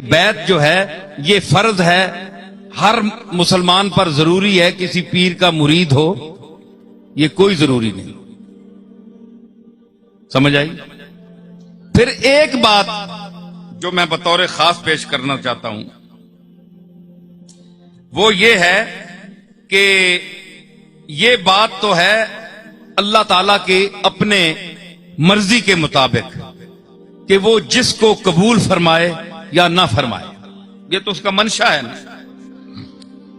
بیعت جو ہے یہ فرض ہے، ہر مسلمان پر ضروری ہے، کسی پیر کا مرید ہو یہ کوئی ضروری نہیں. سمجھ آئی؟ پھر ایک بات جو میں بطور خاص پیش کرنا چاہتا ہوں وہ یہ ہے کہ یہ بات تو ہے اللہ تعالی کے اپنے مرضی کے مطابق کہ وہ جس کو قبول فرمائے یا نہ فرمائے، یہ تو اس کا منشا ہے نا.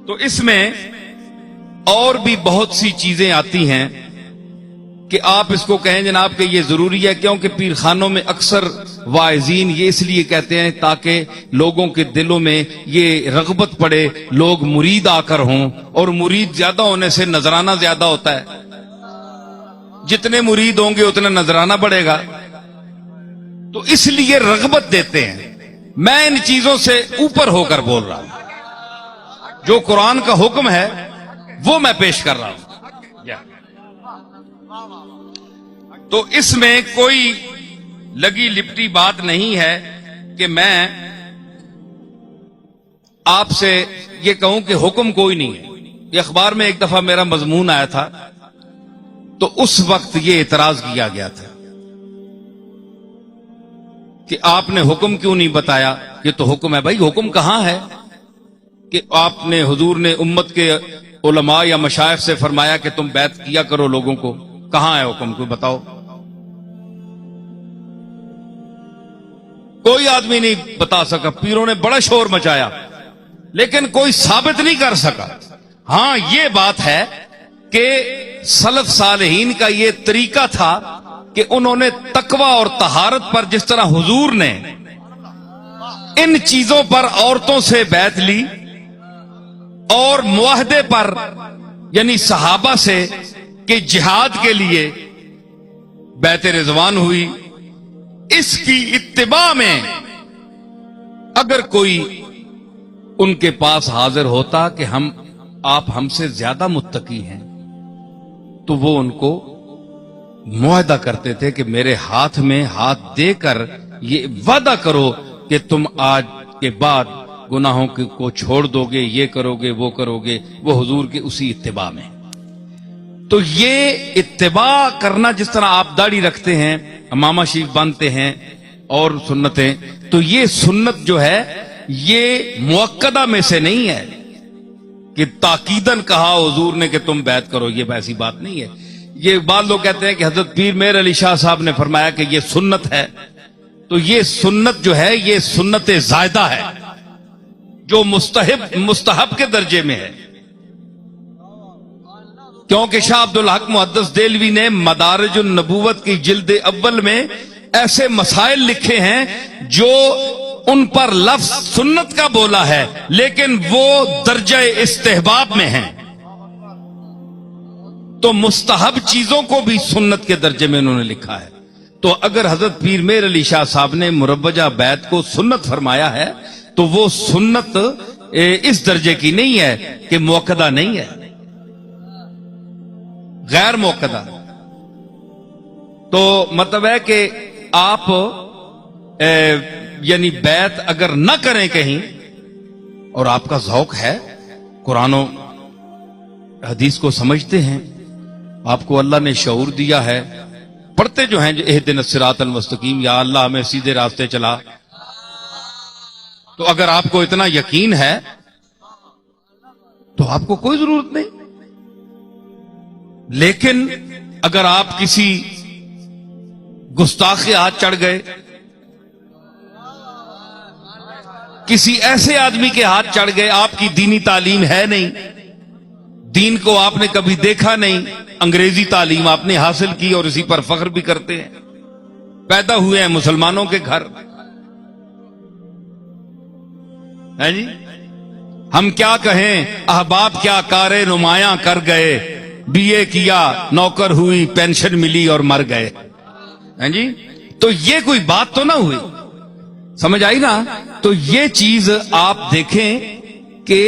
تو اس میں اور بھی بہت سی چیزیں آتی ہیں کہ آپ اس کو کہیں جناب کہ یہ ضروری ہے، کیونکہ پیر خانوں میں اکثر واعظین یہ اس لیے کہتے ہیں تاکہ لوگوں کے دلوں میں یہ رغبت پڑے، لوگ مرید آ کر ہوں، اور مرید زیادہ ہونے سے نذرانہ زیادہ ہوتا ہے، جتنے مرید ہوں گے اتنا نذرانہ بڑھے گا، تو اس لیے رغبت دیتے ہیں. میں ان چیزوں سے اوپر ہو کر بول رہا ہوں، جو قرآن کا حکم ہے وہ میں پیش کر رہا ہوں. تو اس میں کوئی لگی لپٹی بات نہیں ہے کہ میں آپ سے یہ کہوں کہ حکم کوئی نہیں ہے. یہ اخبار میں ایک دفعہ میرا مضمون آیا تھا تو اس وقت یہ اعتراض کیا گیا تھا کہ آپ نے حکم کیوں نہیں بتایا. یہ تو حکم ہے بھائی، حکم کہاں ہے کہ آپ نے حضور نے امت کے علماء یا مشائخ سے فرمایا کہ تم بیعت کیا کرو لوگوں کو؟ کہاں ہے حکم؟ کو بتاؤ. کوئی آدمی نہیں بتا سکا. پیروں نے بڑا شور مچایا لیکن کوئی ثابت نہیں کر سکا. ہاں یہ بات ہے کہ سلف صالحین کا یہ طریقہ تھا کہ انہوں نے تقوی اور طہارت پر، جس طرح حضور نے ان چیزوں پر عورتوں سے بیعت لی اور معاہدے پر یعنی صحابہ سے کہ جہاد کے لیے بیعت رضوان ہوئی، اس کی اتباع میں اگر کوئی ان کے پاس حاضر ہوتا کہ آپ ہم سے زیادہ متقی ہیں تو وہ ان کو معاہدہ کرتے تھے کہ میرے ہاتھ میں ہاتھ دے کر یہ وعدہ کرو کہ تم آج کے بعد گناہوں کو چھوڑ دو گے، یہ کرو گے، وہ کرو گے. وہ حضور کے اسی اتباع میں. تو یہ اتباع کرنا، جس طرح آپ داڑھی رکھتے ہیں، امامہ شریف باندھتے ہیں اور سنتیں، تو یہ سنت جو ہے یہ مؤکدہ میں سے نہیں ہے کہ تاکیداً کہا حضور نے کہ تم بیعت کرو. یہ ایسی بات نہیں ہے. یہ بعض لوگ کہتے ہیں کہ حضرت پیر میر علی شاہ صاحب نے فرمایا کہ یہ سنت ہے، تو یہ سنت جو ہے یہ سنت زائدہ ہے جو مستحب کے درجے میں ہے. کیونکہ شاہ عبد الحق محدث دہلوی نے مدارج النبوت کی جلد اول میں ایسے مسائل لکھے ہیں جو ان پر لفظ سنت کا بولا ہے لیکن وہ درجہ استحباب میں ہیں. تو مستحب چیزوں کو بھی سنت کے درجے میں انہوں نے لکھا ہے. تو اگر حضرت پیر میر علی شاہ صاحب نے مروجہ بیعت کو سنت فرمایا ہے تو وہ سنت اس درجے کی نہیں ہے کہ مؤکدہ نہیں ہے، غیر مؤکدہ. تو مطلب ہے کہ آپ یعنی بیعت اگر نہ کریں کہیں اور آپ کا ذوق ہے، قرآن و حدیث کو سمجھتے ہیں، آپ کو اللہ نے شعور دیا ہے، پڑھتے جو ہیں اہدنا الصراط المستقیم، یا اللہ ہمیں سیدھے راستے چلا، تو اگر آپ کو اتنا یقین ہے تو آپ کو کوئی ضرورت نہیں. لیکن اگر آپ کسی گستاخ کے ہاتھ چڑھ گئے، کسی ایسے آدمی کے ہاتھ چڑھ گئے، آپ کی دینی تعلیم ہے نہیں، دین کو آپ نے کبھی دیکھا نہیں، انگریزی تعلیم آپ نے حاصل کی اور اسی پر فخر بھی کرتے ہیں، پیدا ہوئے ہیں مسلمانوں کے گھر، ہے جی، ہم کیا کہیں، احباب کیا کارے نمایاں کر گئے، بی اے کیا نوکر ہوئی، پینشن ملی اور مر گئے، ہیں جی. تو یہ کوئی بات تو نہ ہوئی، سمجھ آئی نا. تو یہ چیز آپ دیکھیں کہ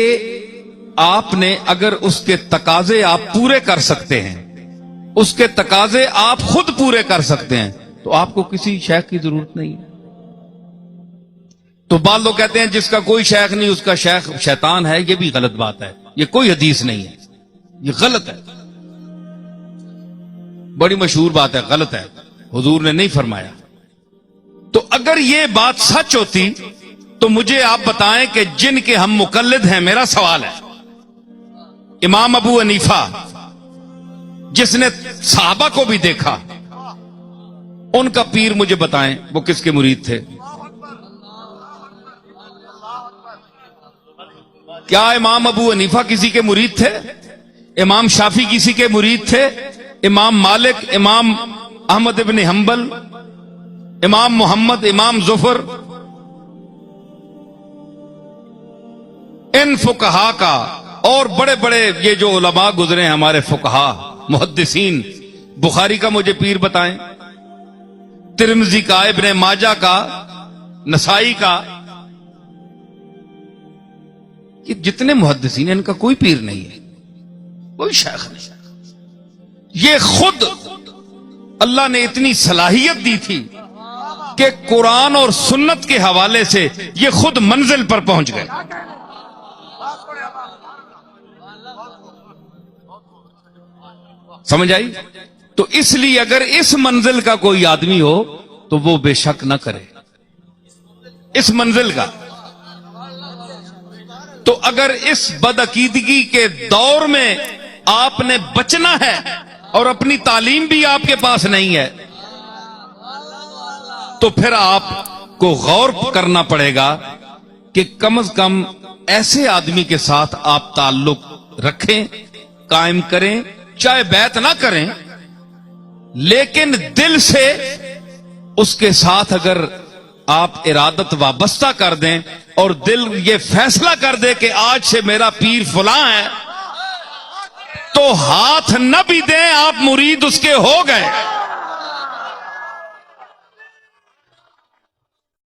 آپ نے اگر اس کے تقاضے آپ پورے کر سکتے ہیں، اس کے تقاضے آپ خود پورے کر سکتے ہیں، تو آپ کو کسی شیخ کی ضرورت نہیں ہے. تو بعض لوگ کہتے ہیں جس کا کوئی شیخ نہیں اس کا شیخ شیطان ہے. یہ بھی غلط بات ہے, یہ کوئی حدیث نہیں ہے, یہ غلط ہے, بڑی مشہور بات ہے, غلط ہے, حضور نے نہیں فرمایا. تو اگر یہ بات سچ ہوتی تو مجھے آپ بتائیں کہ جن کے ہم مقلد ہیں, میرا سوال ہے, امام ابو حنیفہ جس نے صحابہ کو بھی دیکھا, ان کا پیر مجھے بتائیں وہ کس کے مرید تھے؟ کیا امام ابو حنیفہ کسی کے مرید تھے؟ امام شافعی کسی کے مرید تھے؟ امام مالک, امام احمد ابن حنبل, امام محمد, امام ظفر, ان فقہا کا اور بڑے بڑے یہ جو علماء گزرے ہیں ہمارے فقہا محدثین, بخاری کا مجھے پیر بتائیں, ترمذی کا, ابن ماجہ کا, نسائی کا, یہ جتنے محدثین ہیں ان کا کوئی پیر نہیں ہے, کوئی شیخ نہیں. یہ خود اللہ نے اتنی صلاحیت دی تھی کہ قرآن اور سنت کے حوالے سے یہ خود منزل پر پہنچ گئے. سمجھ آئی؟ تو اس لیے اگر اس منزل کا کوئی آدمی ہو تو وہ بے شک نہ کرے اس منزل کا. تو اگر اس بدعقیدگی کے دور میں آپ نے بچنا ہے اور اپنی تعلیم بھی آپ کے پاس نہیں ہے تو پھر آپ کو غور کرنا پڑے گا کہ کم از کم ایسے آدمی کے ساتھ آپ تعلق رکھیں, قائم کریں, چاہے بیعت نہ کریں, لیکن دل سے اس کے ساتھ اگر آپ ارادت وابستہ کر دیں اور دل یہ فیصلہ کر دے کہ آج سے میرا پیر فلاں ہے, تو ہاتھ نہ بھی دیں, آپ مرید اس کے ہو گئے.